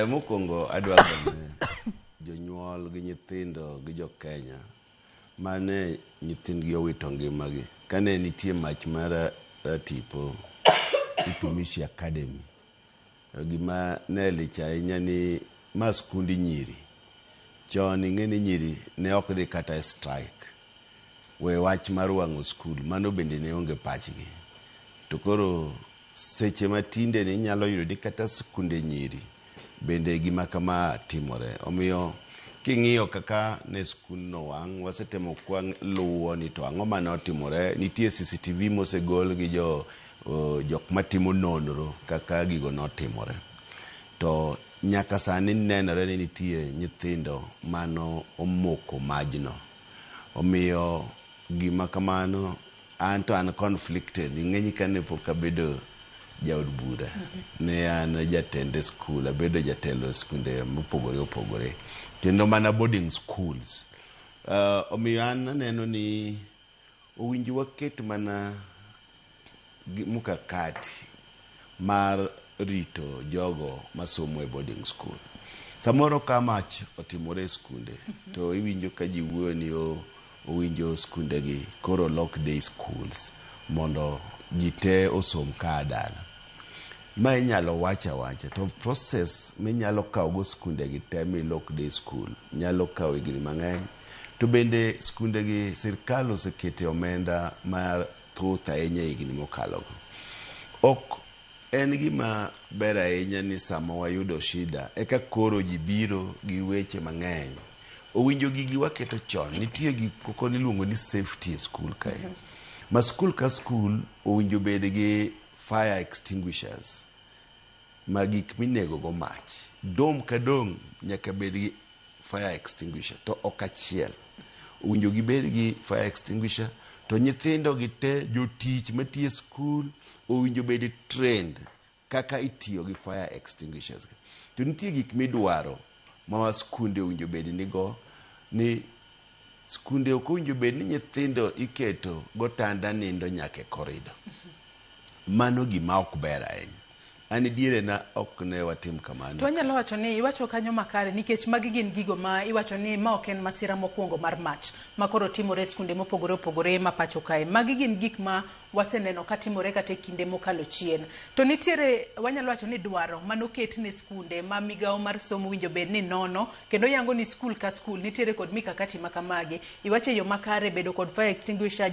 Mokwongo adwa gone jonyuol gi nyithindo gi jo Kenya mane nyithindgi owito ngimagi kane nitie mach mar tipo Utumishi Academy. Gima ne lich ahinya ni ma skundi nyiri. Chon ing'eni nyiri ne ok dhi kata strike. We wach mar wang'o skul, mano bende ne onge pachgi. To koro seche matinde ni nyalo yudo ni kata skunde nyiri bende gima kama timore. Omiyo king'iyo kaka ne skund no wang', wasetemo kwang luwo ni to ang'o mane otimore. Nitie CCTV mosegol gi jok matimo nonro kaka gigo notimore. To nyaka sani nenore ni nitie nyithindo mano omoko majno. Omiyo gima kamano an conflicted. Ing'eni kane pok abedo jaod bura. Ne an jatende skul, abedo jatelo skunde mopogore opogore. Kendo mana boarding schools. Omiyo an aneno ni owinjo waket mana mukakati mar rito jogo masomo e boarding school. Samoro ka mach otimore e skunde to iwinjo ka ji wuoyo ni owinjo skundegi koro lock day schools mondo ji te osom ka dala. Ma inyalo wacha to process minyalo kawo go skundegi te mi lock day school nyalo kawo higni mang'eny. To bende skundegi sirkal osekete omenda mar thoth ahinya higni mokalogo. Ok en gima ber ahinya ni sama wayudo shida eka koro ji biro gi weche mang'eny. Owinjo gigi waketo chon. Nitie gik koko niluongo ni safety school kae. Ma skul ka skul owinjo bed gi fire extinguishers. Ma gik minego go mach. Dom ka dom nyaka bed gi fire extinguisher. To ok achiel. Owinjo gibed gi fire extinguisher. To nyithindo gi te jotich matiyo skul owinjo bed trained kaka itiyo gi fire extinguishers. To nitie gik midwaro ma skunde owinjo bed nigo. Ni skunde ok owinjo bed ni nyithindo iketo gotanda nindo nyaka e korido. Mano gima ok ber ahinya. Ani diere na ok ne watim kamano. To anyalo wacho ni iwacho kanyo makare nikech magi gin gigo ma iwacho ni ma ok en masira mokwongo mar mach ma koro timore skunde mopogore opogore ma pacho kae. Magi gin gik ma waseneno ka timore kata e kinde mokalo chien. To nitiere wanyalo wacho ni dwaro manoket ne skunde ma migawo mar somo winjo bed ni nono kendo yango ni skul ka skul nitiere kod mikakati makamagi. Iwache yo makare bedo kod fire extinguisher